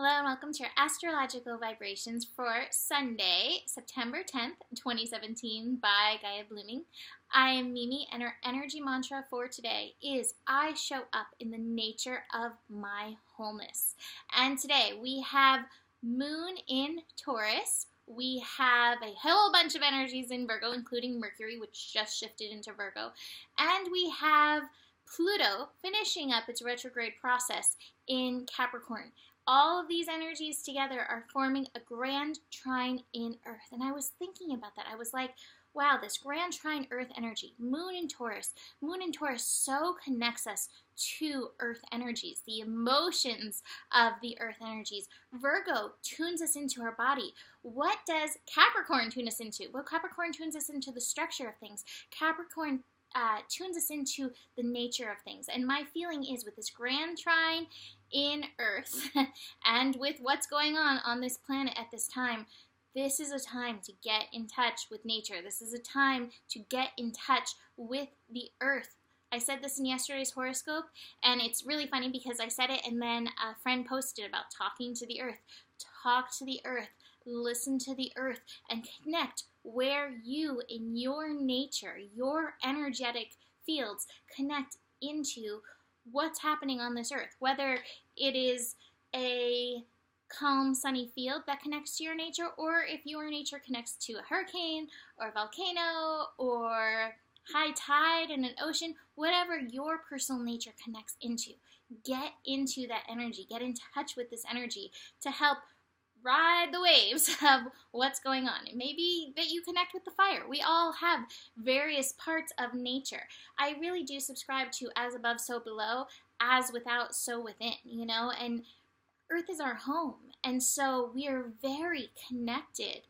Hello and welcome to your astrological vibrations for Sunday, September 10th, 2017 by Gaia Blooming. I am Mimi and our energy mantra for today is I show up in the nature of my wholeness. And today we have Moon in Taurus. We have a whole bunch of energies in Virgo, including Mercury, which just shifted into Virgo. And we have Pluto finishing up its retrograde process in Capricorn. All of these energies together are forming a grand trine in Earth. And I was thinking about that. I was like, wow, this grand trine Earth energy, Moon in Taurus so connects us to Earth energies, the emotions of the Earth energies. Virgo tunes us into our body. What does Capricorn tune us into? Well, Capricorn tunes us into the structure of things. Capricorn tunes us into the nature of things. And my feeling is with this grand trine in Earth and with what's going on this planet at this time, this is a time to get in touch with nature. This is a time to get in touch with the Earth. I said this in yesterday's horoscope, and it's really funny because I said it and then a friend posted about talking to the Earth. Talk to the Earth, listen to the Earth, and connect where you, in your nature, your energetic fields, connect into what's happening on this Earth. Whether it is a calm, sunny field that connects to your nature, or if your nature connects to a hurricane or a volcano or high tide in an ocean, whatever your personal nature connects into. Get into that energy. Get in touch with this energy to help ride the waves of what's going on. It may be that you connect with the fire. We all have various parts of nature. I really do subscribe to as above, so below, as without, so within, and Earth is our home. And so we are very connected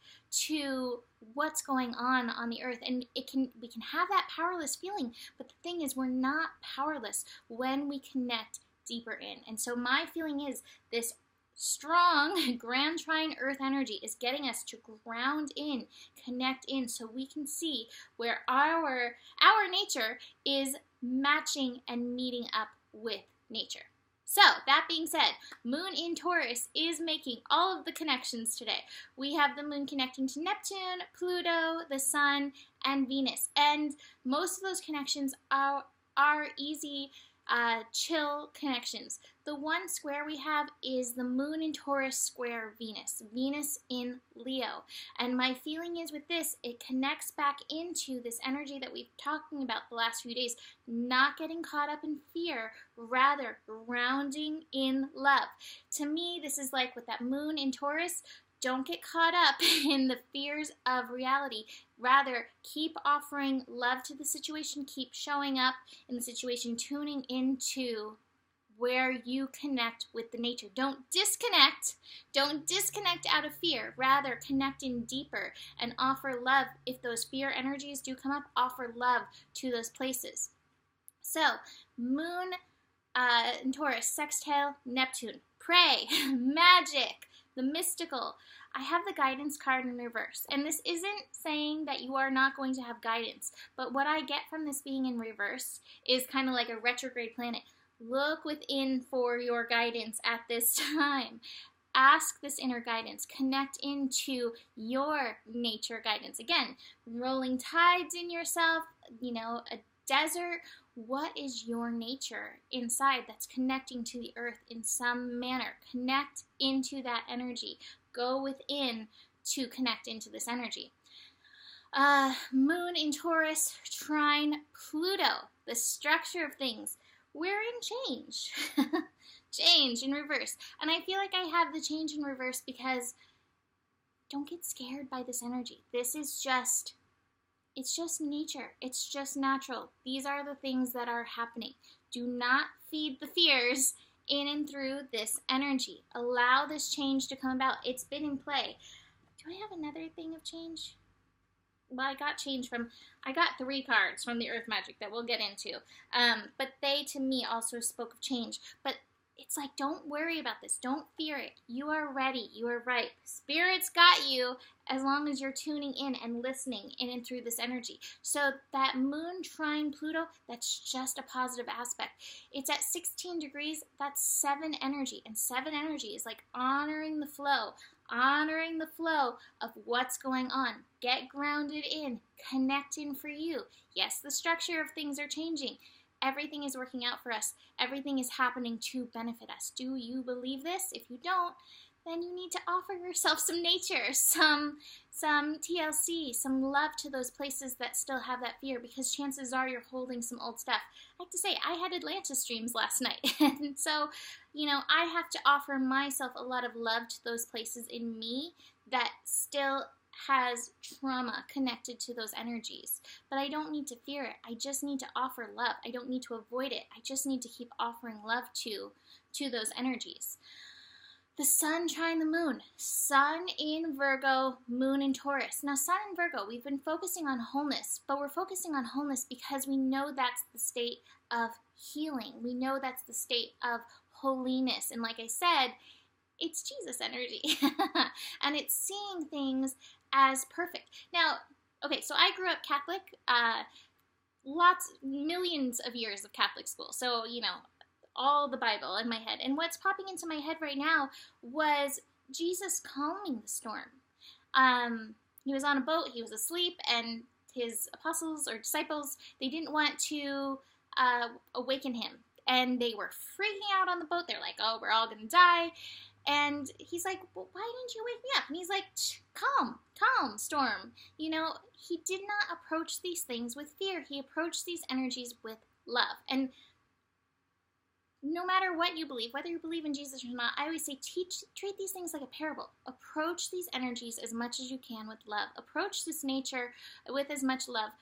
to what's going on the Earth. And we can have that powerless feeling, but the thing is we're not powerless when we connect deeper in. And so my feeling is this strong grand trine Earth energy is getting us to ground in, connect in, so we can see where our nature is matching and meeting up with nature. So, that being said, Moon in Taurus is making all of the connections today. We have the Moon connecting to Neptune, Pluto, the Sun, and Venus. And most of those connections are easy, chill connections. The one square we have is the Moon in Taurus square Venus. Venus in Leo. And my feeling is with this, it connects back into this energy that we've talking about the last few days, not getting caught up in fear, rather grounding in love. To me, this is like with that Moon in Taurus, don't get caught up in the fears of reality. Rather, keep offering love to the situation, keep showing up in the situation, tuning into where you connect with the nature. Don't disconnect out of fear. Rather, connect in deeper and offer love. If those fear energies do come up, offer love to those places. So, Moon in Taurus, sextile Neptune. Pray, magic, the mystical. I have the guidance card in reverse, and this isn't saying that you are not going to have guidance, but what I get from this being in reverse is kind of like a retrograde planet. Look within for your guidance at this time. Ask this inner guidance. Connect into your nature guidance. Again, rolling tides in yourself, a desert. What is your nature inside that's connecting to the Earth in some manner? Connect into that energy. Go within to connect into this energy. Moon in Taurus, trine Pluto, the structure of things. We're in change. Change in reverse. And I feel like I have the change in reverse because don't get scared by this energy. This is just, it's just nature. It's just natural. These are the things that are happening. Do not feed the fears in and through this energy. Allow this change to come about. It's been in play. Do I have another thing of change? Well, I got 3 cards from the Earth Magic that we'll get into. But they, to me, also spoke of change. But it's like, don't worry about this. Don't fear it. You are ready. You are right. Spirit's got you as long as you're tuning in and listening in and through this energy. So that moon trine Pluto, that's just a positive aspect. It's at 16 degrees. That's 7 energy. And 7 energy is like honoring the flow of what's going on. Get grounded in. Connect in for you. Yes, the structure of things are changing. Everything is working out for us. Everything is happening to benefit us. Do you believe this? If you don't, then you need to offer yourself some nature, some TLC, some love to those places that still have that fear, because chances are you're holding some old stuff. I have to say, I had Atlantis dreams last night, and so, I have to offer myself a lot of love to those places in me that still has trauma connected to those energies. But I don't need to fear it. I just need to offer love. I don't need to avoid it. I just need to keep offering love to those energies. The sun trine the moon. Sun in Virgo, moon in Taurus. Now, sun in Virgo, we've been focusing on wholeness, but we're focusing on wholeness because we know that's the state of healing. We know that's the state of holiness. And like I said, it's Jesus energy. And it's seeing things as perfect. Now, okay, so I grew up Catholic, millions of years of Catholic school. So, all the Bible in my head. And what's popping into my head right now was Jesus calming the storm. He was on a boat, he was asleep, and his apostles or disciples, they didn't want to awaken him. And they were freaking out on the boat. They're like, oh, we're all going to die. And he's like, well, why didn't you wake me up? And he's like, calm, storm. He did not approach these things with fear. He approached these energies with love. And no matter what you believe, whether you believe in Jesus or not, I always say treat these things like a parable. Approach these energies as much as you can with love. Approach this nature with as much love.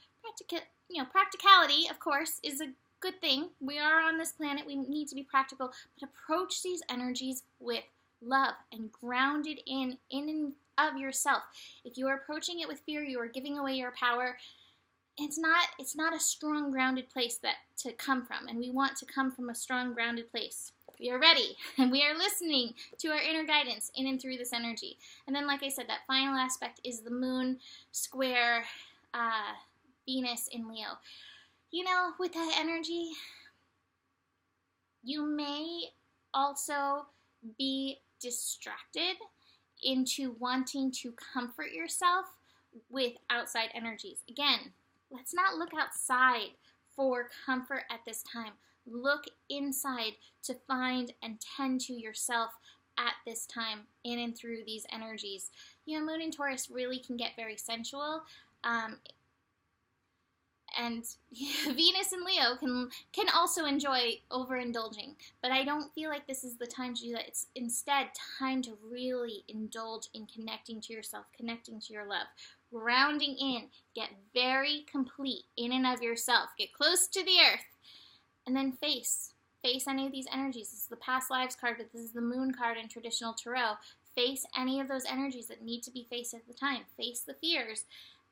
Practicality, of course, is a good thing. We are on this planet. We need to be practical. But approach these energies with love and grounded in and of yourself. If you are approaching it with fear, you are giving away your power. It's not a strong, grounded place to come from, and we want to come from a strong, grounded place. We are ready, and we are listening to our inner guidance in and through this energy. And then, like I said, that final aspect is the moon square Venus in Leo. With that energy, you may also be distracted into wanting to comfort yourself with outside energies. Again, let's not look outside for comfort at this time. Look inside to find and tend to yourself at this time in and through these energies. Moon in Taurus really can get very sensual. And Venus and Leo can also enjoy overindulging. But I don't feel like this is the time to do that. It's instead time to really indulge in connecting to yourself, connecting to your love. Grounding in. Get very complete in and of yourself. Get close to the earth. And then face any of these energies. This is the past lives card, but this is the moon card in traditional tarot. Face any of those energies that need to be faced at the time. Face the fears.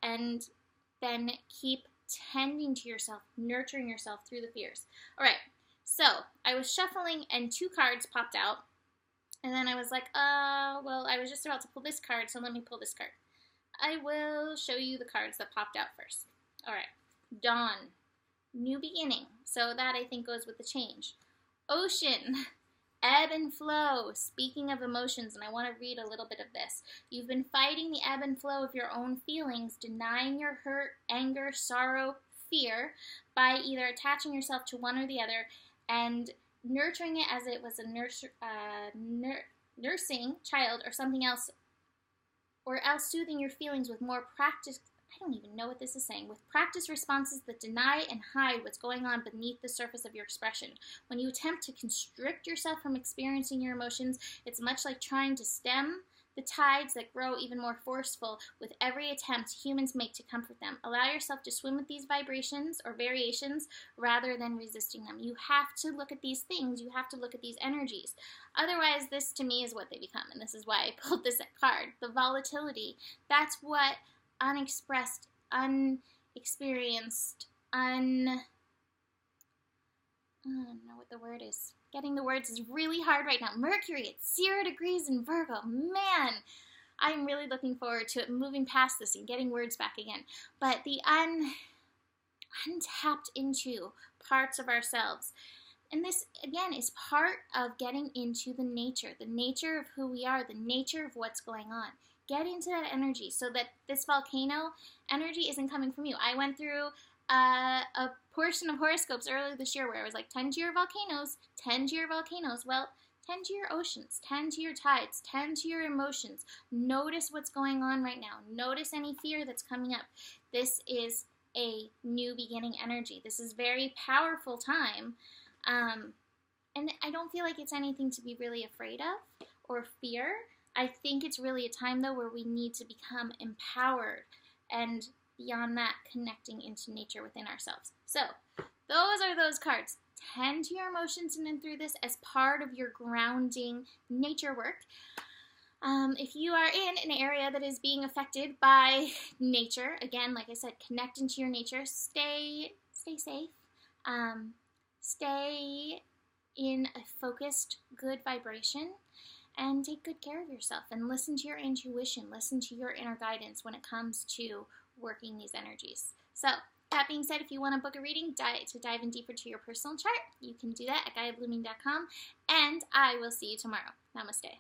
And then keep tending to yourself, nurturing yourself through the fears. All right, so I was shuffling and 2 cards popped out, and then I was like, well, I was just about to pull this card, so let me pull this card. I will show you the cards that popped out first. All right, Dawn, new beginning, so that I think goes with the change. Ocean, ebb and flow. Speaking of emotions, and I want to read a little bit of this. You've been fighting the ebb and flow of your own feelings, denying your hurt, anger, sorrow, fear, by either attaching yourself to one or the other and nurturing it as it was a nursing child or something else, or else soothing your feelings with more practice. I don't even know what this is saying. With practice responses that deny and hide what's going on beneath the surface of your expression. When you attempt to constrict yourself from experiencing your emotions, it's much like trying to stem the tides that grow even more forceful with every attempt humans make to comfort them. Allow yourself to swim with these vibrations or variations rather than resisting them. You have to look at these things. You have to look at these energies. Otherwise, this to me is what they become, and this is why I pulled this card. The volatility. That's what unexpressed, unexperienced, I don't know what the word is. Getting the words is really hard right now. Mercury at 0 degrees in Virgo. Man, I'm really looking forward to it, moving past this and getting words back again. But the untapped into parts of ourselves. And this, again, is part of getting into the nature of who we are, the nature of what's going on. Get into that energy so that this volcano energy isn't coming from you. I went through a portion of horoscopes earlier this year where it was like, tend to your volcanoes, tend to your volcanoes. Well, tend to your oceans, tend to your tides, tend to your emotions. Notice what's going on right now. Notice any fear that's coming up. This is a new beginning energy. This is very powerful time. And I don't feel like it's anything to be really afraid of or fear. I think it's really a time, though, where we need to become empowered and, beyond that, connecting into nature within ourselves. So, those are those cards. Tend to your emotions and then through this as part of your grounding nature work. If you are in an area that is being affected by nature, again, like I said, connect into your nature. Stay safe. Stay in a focused, good vibration, and take good care of yourself. And listen to your intuition. Listen to your inner guidance when it comes to working these energies. So, that being said, if you want to book a reading to dive in deeper to your personal chart, you can do that at GaiaBlooming.com. And I will see you tomorrow. Namaste.